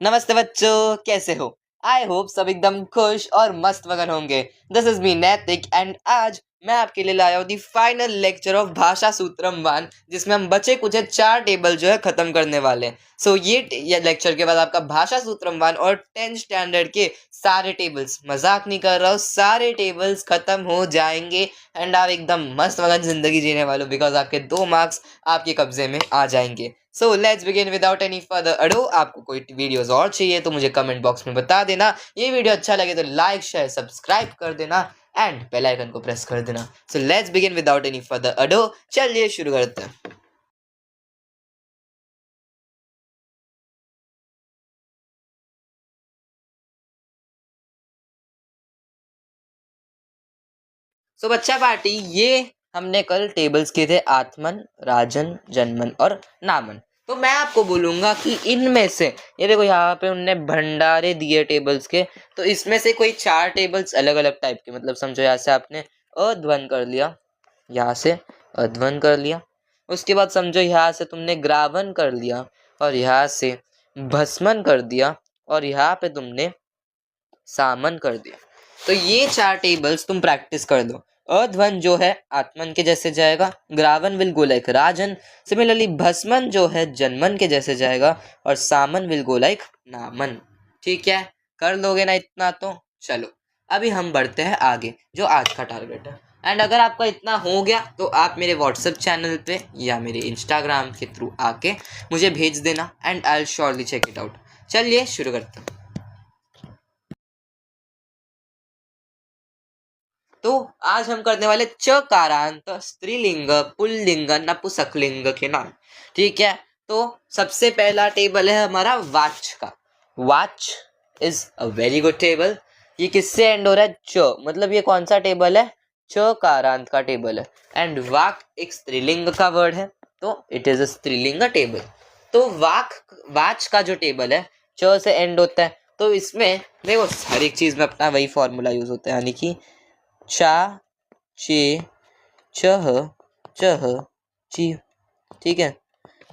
नमस्ते बच्चों, कैसे हो? आई होप सब एकदम खुश और मस्त मगन होंगे। दिस इज मी नैतिक एंड आज मैं आपके लिए लाया हूँ दी फाइनल लेक्चर ऑफ भाषा सूत्रम 1, जिसमें हम बचे कुछ 4 टेबल जो है खत्म करने वाले हैं। सो ये लेक्चर के बाद आपका भाषा सूत्रम 1 और 10th स्टैंडर्ड के सारे टेबल्स, मजाक नहीं कर रहा हूँ, सारे टेबल्स खत्म हो जाएंगे एंड आप एकदम मस्त मगन जिंदगी जीने वाले हो, बिकॉज आपके 2 मार्क्स आपके कब्जे में आ जाएंगे। So let's begin without any further ado. आपको कोई वीडियोस और चाहिए तो मुझे कमेंट बॉक्स में बता देना। ये वीडियो अच्छा लगे तो लाइक शेयर सब्सक्राइब कर देना एंड बेल आइकन को प्रेस कर देना। So let's begin without any further ado. चलिए शुरू करते हैं। सो बच्चा पार्टी, ये हमने कल टेबल्स किए थे आत्मन, राजन, जनमन और नामन। तो मैं आपको बोलूंगा कि इनमें से, ये देखो यहाँ पे उनने भंडारे दिए टेबल्स के, तो इसमें से कोई 4 टेबल्स अलग अलग टाइप के, मतलब समझो यहाँ से आपने अध्वन कर लिया, यहाँ से अध्वन कर लिया, उसके बाद समझो यहाँ से तुमने ग्रावन कर लिया और यहाँ से भस्मन कर दिया और यहाँ पे तुमने सामन कर दिया। तो ये 4 टेबल्स तुम प्रैक्टिस कर दो। अध्वन जो है आत्मन के जैसे जाएगा, ग्रावन विल गो लाइक राजन, सिमिलरली भस्मन जो है जनमन के जैसे जाएगा और सामन विल गो लाइक नामन। ठीक है, कर लोगे ना इतना तो? चलो अभी हम बढ़ते हैं आगे, जो आज का टारगेट है। एंड अगर आपका इतना हो गया तो आप मेरे व्हाट्सएप चैनल पे या मेरे इंस्टाग्राम के थ्रू आके मुझे भेज देना and I will surely check it out. चलिए शुरू करते हैं। तो आज हम करने वाले चकारांत स्त्रीलिंग, पुल्लिंग, नपुंसकलिंग के नाम। ठीक है, तो सबसे पहला टेबल है हमारा वाच का। Watch is a very good table. ये किससे एंड हो रहा है? च, मतलब ये कौन सा टेबल है? चकारांत का टेबल है। एंड वाक एक स्त्रीलिंग का वर्ड है, तो इट इज अ स्त्रीलिंग टेबल। तो वाच का जो टेबल है च से एंड होता है, तो इसमें देखो हर एक चीज में अपना वही फॉर्मूला यूज होता है, यानी कि चा, चे, चह, चह, ची। ठीक है,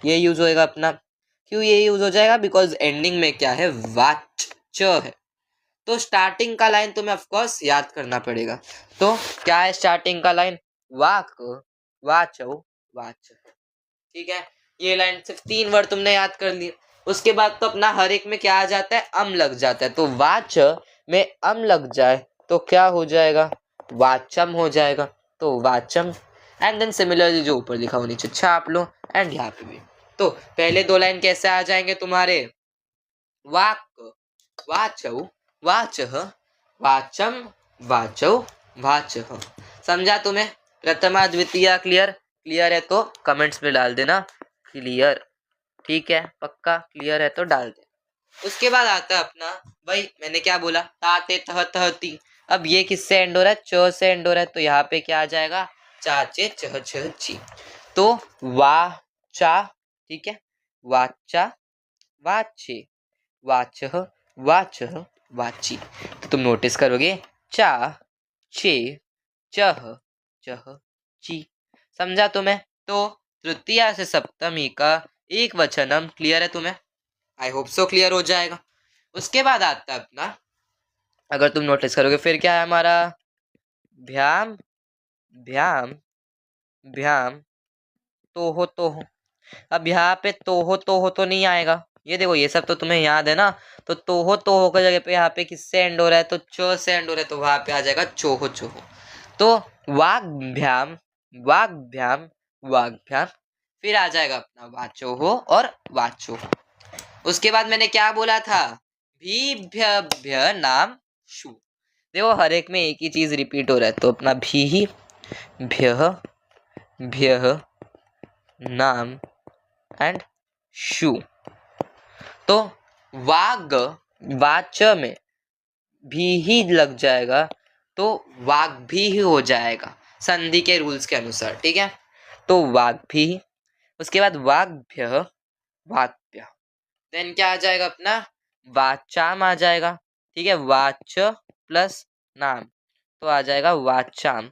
ये यूज होएगा अपना। क्यों ये यूज हो जाएगा? बिकॉज एंडिंग में क्या है? वाच, च है। तो स्टार्टिंग का लाइन तुम्हें ऑफ कोर्स याद करना पड़ेगा। तो क्या है स्टार्टिंग का लाइन? वाक, वाचो, वाच। ठीक है, ये लाइन सिर्फ 3 वर्ड तुमने याद कर लिए। उसके बाद तो अपना हर एक में क्या आ जाता है? अम लग जाता है। तो वाच में अम लग जाए तो क्या हो जाएगा? वाचम हो जाएगा। तो वाचम। एंड देन सिमिलरली जो ऊपर लिखा हो नीचे छाप लो एंड यहाँ पे भी। तो पहले 2 लाइन कैसे आ जाएंगे तुम्हारे? वाक, वाचौ, वाचः, वाचम, वाचौ, वाचः। समझा तुम्हें? प्रथमा द्वितीय क्लियर? क्लियर है तो कमेंट्स में डाल देना क्लियर। ठीक है, पक्का क्लियर है तो डाल दे। उसके बाद आता है अपना, भाई मैंने क्या बोला? ताते तह तहती। अब ये किससे एंड हो रहा है? च से एंड हो रहा है, तो यहाँ पे क्या आ जाएगा? चाचे चह छह ची। तो वाह चा, ठीक है, वाचा, वाचे, वाचह, वाचह, वाची। तो तुम नोटिस करोगे चा, चे, चह, चह, ची। समझा तुम्हें? तो तृतीया से सप्तमी का एक वचनम क्लियर है तुम्हें? आई होप सो क्लियर हो जाएगा। उसके बाद आता है अपना, अगर तुम नोटिस करोगे फिर क्या है हमारा? भ्याम, भ्याम, भ्याम, तोहो, तोहो। अब यहाँ पे तोहो तो नहीं आएगा। ये देखो ये सब तो तुम्हें याद है ना। तो तोहो की जगह पे यहाँ पे किससे एंड हो रहा है? तो च से एंड हो रहा है, तो वहां पे आ जाएगा चोहो, चोहो। तो वाग्भ्याम, वाग्भ्याम, वाग्भ्याम। फिर आ जाएगा अपना वाचोहो और वाचोहो। उसके बाद मैंने क्या बोला था? भीभ्य नाम शु। देखो हर एक में एक ही चीज रिपीट हो रहा है, तो अपना भी ही भ्य, भ्य, नाम एंड शु। तो वाग, वाच में भी ही लग जाएगा तो वाग भी ही हो जाएगा संधि के रूल्स के अनुसार। ठीक है, तो वाग भी। उसके बाद वाग्भ्य, वाग्भ्य। देन क्या आ जाएगा अपना? वाचाम आ जाएगा। ठीक है, वाच प्लस नाम तो आ जाएगा वाचाम।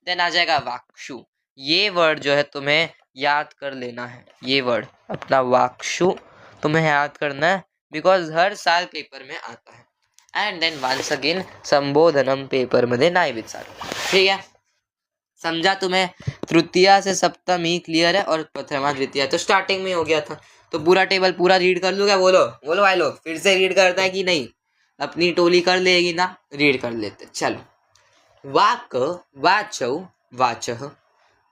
देन आ जाएगा वाक्षु। ये वर्ड जो है तुम्हें याद कर लेना है। ये वर्ड अपना वाक्षु तुम्हें याद करना है। बिकॉज हर साल पेपर में आता है। एंड देन वंस अगेन संबोधनम पेपर मध्ये नाही विचारू। ठीक है, समझा तुम्हें? तृतीया से सप्तमी क्लियर है और प्रथमा द्वितीया तो स्टार्टिंग में हो गया था। तो पूरा टेबल पूरा रीड कर लूँ क्या? बोलो बोलो भाई लोग, फिर से रीड करता है कि नहीं? अपनी टोली कर लेगी ना, रीड कर लेते। चलो, वाक वाचौ वाचः,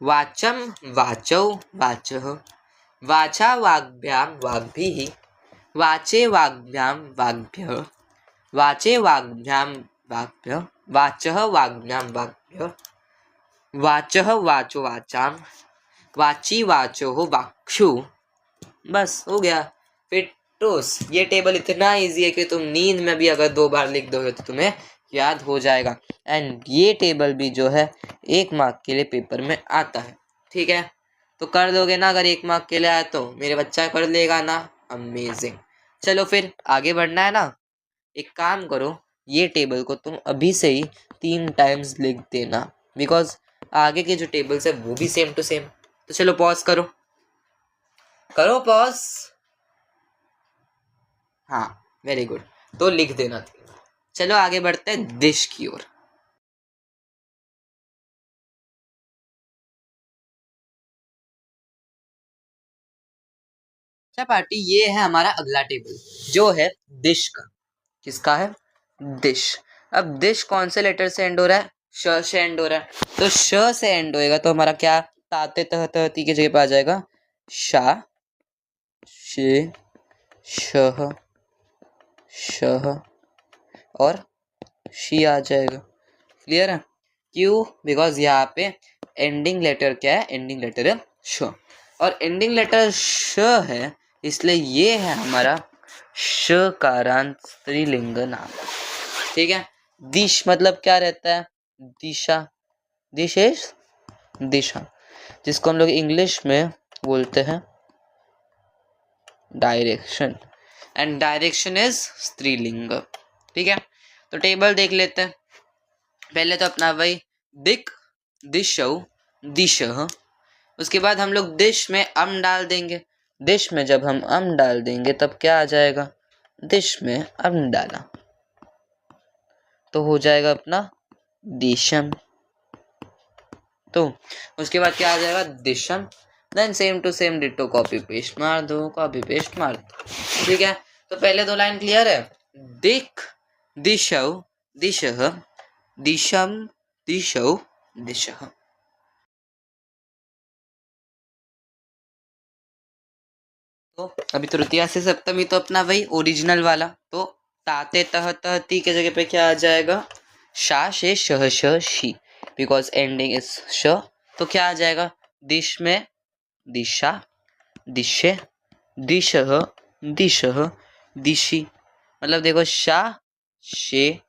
वाचम वाचौ वाचः, वाचा वाग्भ्यां वाग्भिः, वाचे वाग्भ्यां वाग्भ्यः, वाचे वाग्भ्यां वाग्भ्यः, वाचः वाग्भ्यां वाग्भ्यः, वाचः वाचो वाचाम, वाची वाचो हो वाक्षु। बस हो गया। फिर टोस। ये टेबल इतना इजी है कि तुम नींद में भी अगर 2 बार लिख दोगे तो तुम्हें याद हो जाएगा। एंड ये टेबल भी जो है 1 मार्क के लिए पेपर में आता है। ठीक है, तो कर दोगे ना? अगर 1 मार्क के लिए आया तो मेरे बच्चा कर लेगा ना? अमेजिंग। चलो फिर आगे बढ़ना है ना। एक काम करो, ये टेबल को तुम अभी से ही 3 टाइम्स लिख देना, बिकॉज आगे के जो टेबल्स है वो भी सेम टू सेम। तो चलो पॉज करो, करो पॉज। हाँ, वेरी गुड। तो लिख देना। चलो आगे बढ़ते हैं दिश की ओर। अच्छा पार्टी, ये है हमारा अगला टेबल जो है दिश का। किसका है? दिश। अब दिश कौन से लेटर से एंड हो रहा है? श से एंड हो रहा है। तो श से एंड होएगा तो हमारा क्या? ताते तह तह ती की जगह पे आ जाएगा शा, शे, शह, शह और शी आ जाएगा। क्लियर है? क्यों? बिकॉज यहाँ पे एंडिंग लेटर क्या है? एंडिंग लेटर है श, और एंडिंग लेटर श है, इसलिए ये है हमारा शकारांत स्त्रीलिंग नाम। ठीक है, दिश मतलब क्या रहता है? दिशा। दिशेश, दिशा, जिसको हम लोग इंग्लिश में बोलते हैं डायरेक्शन, एंड डायरेक्शन इज स्त्रीलिंग। ठीक है, तो टेबल देख लेते हैं। पहले तो अपना वही दिक, दिशौ, दिशः। उसके बाद हम लोग दिश में अम डाल देंगे। दिश में जब हम अम डाल देंगे तब क्या आ जाएगा? दिश में अम डाला तो हो जाएगा अपना दिशम। तो उसके बाद क्या आ जाएगा? दिशम। Then same to same ditto copy paste मार दो, कॉपी पेस्ट मार दो। ठीक है, तो पहले 2 लाइन क्लियर है? दिक, दिशौ, दिशः, दिशम, दिशौ, दिशः। तो अभी तृतीया से सप्तमी तो अपना वही ओरिजिनल वाला। तो ताते तह तह ती के जगह पे क्या आ जाएगा? शा से शह श शी, बिकॉज एंडिंग इज श। तो क्या आ जाएगा? दिश में दिशा, दिशे, दिशह, दिशह, दिशी। मतलब देखो शा, शे,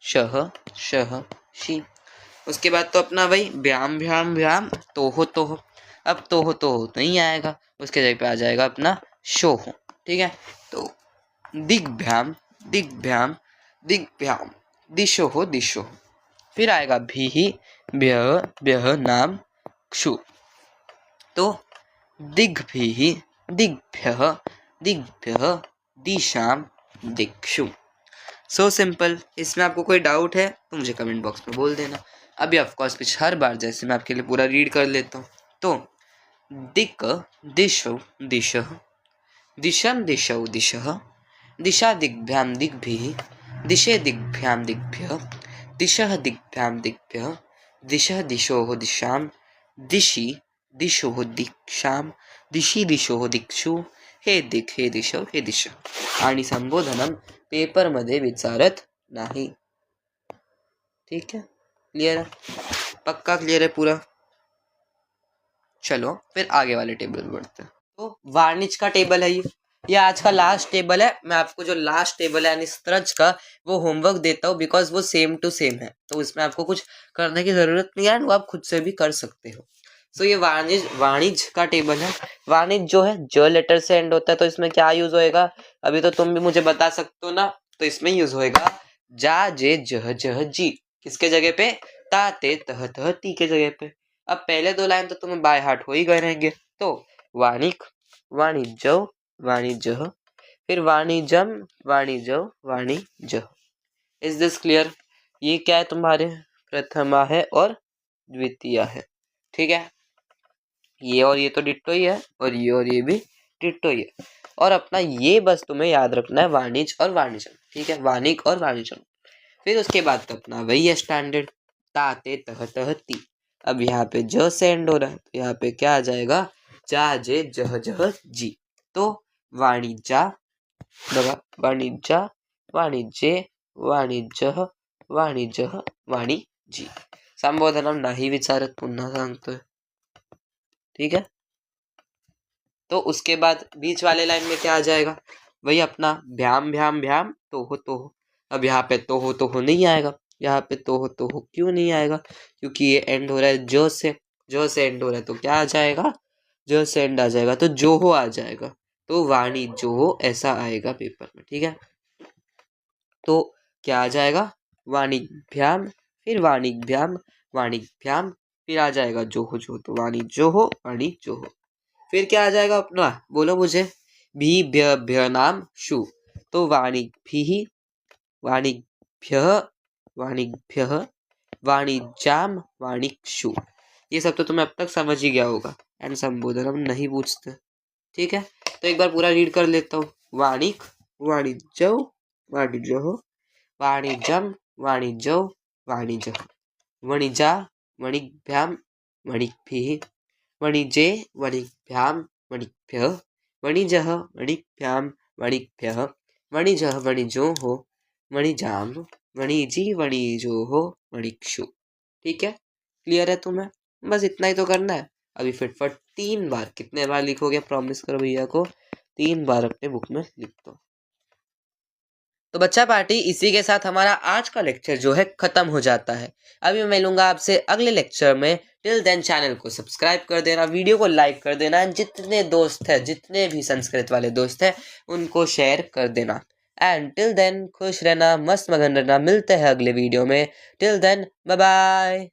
शह, शह, शी। उसके बाद तो अपना वही व्याम व्याम व्याम, तोहो तोहो। अब तोहो तोहो नहीं आएगा, उसके जगह पे आ जाएगा अपना शोह। ठीक है, तो दिग्भ्याम, दिग्भ्याम, दिग्भ्याम, दिशोह, दिशोह। फिर आएगा भी, व्यह, व्यह नाम क्षु। तो दिग्भिः, दिग्भ्यः, दिग्भ्यः, दिशाम, दिक्षु। So simple. इसमें आपको कोई डाउट है तो मुझे कमेंट बॉक्स में बोल देना। अभी ऑफकोर्स कुछ हर बार जैसे मैं आपके लिए पूरा रीड कर लेता हूँ। तो दिक्, दिशौ, दिशः, दिशं, दिशौ, दिशः, दिशा दिग्भ्यां दिग्भिः, दिशे दिग्भ्यां दिग्भ्यः, दिशः दिग्भ्यां दिग्भ्यः, दिशः दिशोः दिशां, दिशि दिशोः दिक्षां, दिशि दिशोः दिक्षु, हे दिक्, हे दिशौ, हे दिशा। आणि संबोधनम पेपर मध्ये विचारत नाही। ठीक है, क्लियर है? पक्का क्लियर है पूरा? चलो फिर आगे वाले टेबल पर बढ़ते हैं। तो वार्निश का टेबल है ये आज का लास्ट टेबल है। मैं आपको जो लास्ट टेबल है यानी स्त्रज का वो होमवर्क देता हूँ, बिकॉज वो सेम टू सेम है, तो इसमें आपको कुछ करने की जरूरत नहीं है, वो आप खुद से भी कर सकते हो। सो ये वाणिज्य का टेबल है। वाणिज्य जो है ज लेटर से एंड होता है, तो इसमें क्या यूज होएगा? अभी तो तुम भी मुझे बता सकते हो ना। तो इसमें यूज होएगा जा जे जह जह जी। किसके जगह पे? ता ते तह तह ती के जगह पे। अब पहले 2 लाइन तो तुम्हें बाय हार्ट हो ही गए रहेंगे। तो वाणिक, वाणिज्य, वाणिज्य, फिर वाणिज्यम, वाणिज्य, वाणिज्य। Is this clear? ये क्या है तुम्हारे? प्रथमा है और द्वितीय है, ठीक है। ये और ये तो डिट्टो ही है, और ये भी डिट्टो ही है। और अपना ये बस तुम्हें याद रखना है वाणिज्य और वाणिज्यम, ठीक है, वाणिक और वाणिज्यम। फिर उसके बाद तो अपना वही है स्टैंडर्ड, ताते तह तह ती। अब यहाँ पे ज से एंड हो रहा है, तो यहाँ पे क्या आ जाएगा? जा जे जह जह जी। तो वाणिज्य, बघा, वाणिज्य, वाणिज्ये, वाणिज्य, वाणिज्य, वाणिज्य। संबोधनम नाही विचारत, पुन्हा सांगतोय, ठीक है। तो उसके बाद बीच वाले लाइन में क्या आ जाएगा? वही अपना भ्याम भ्याम भ्याम तोहो तोहो। अब यहाँ पे तोहो नहीं आएगा। यहाँ पे तोहो क्यों नहीं आएगा? क्योंकि ये एंड हो रहा है जो से एंड हो रहा है, तो क्या आ जाएगा? जो से एंड आ जाएगा, तो जोहो आ जाएगा। तो वाणी जोहो ऐसा आएगा पेपर में, ठीक है। तो क्या आ जाएगा? वाणिभ्याम, फिर वाणिभ्याम, वाणिभ्याम, फिर आ जाएगा जोहो जो, तो वाणी जोहो, वाणी जोहो। फिर क्या आ जाएगा अपना? बोलो मुझे। भी भ्य भ्य नाम शु, तो वाणिभ्यः, वाणिभ्यः, वाणिभ्यः, वाणिज्याम, वाणिक्षु। ये सब तो तुम्हें अब तक समझ ही गया होगा। एंड संबोधन हम नहीं पूछते, ठीक है। तो एक बार पूरा रीड कर लेता हूँ। वाणिक, वाणिज्य, वाणिज्य, वाणिज्यम, वाणिज्य, वाणिज्य, वणिजा, वणिभ्याम, वणिभ्यः, वणिजे, वणिभ्याम, वणिभ्यः, वणिजः, वणिभ्याम, वणिभ्यः, वणिजः, वणिजोः, वणिजाम, वणिजी, वणिजोः, वणिक्षु। ठीक है, क्लियर है तुम्हें? बस इतना ही तो करना है। अभी फिटफट 3 बार, कितने बार लिखोगे? प्रॉमिस करो भैया को, 3 बार अपने बुक में लिख दो। तो बच्चा पार्टी, इसी के साथ हमारा आज का लेक्चर जो है खत्म हो जाता है। अभी मैं मिलूंगा आपसे अगले लेक्चर में। टिल देन चैनल को सब्सक्राइब कर देना, वीडियो को लाइक कर देना, जितने दोस्त हैं, जितने भी संस्कृत वाले दोस्त हैं, उनको शेयर कर देना। एंड टिल देन खुश रहना, मस्त मगन रहना। मिलते हैं अगले वीडियो में। Till then bye bye.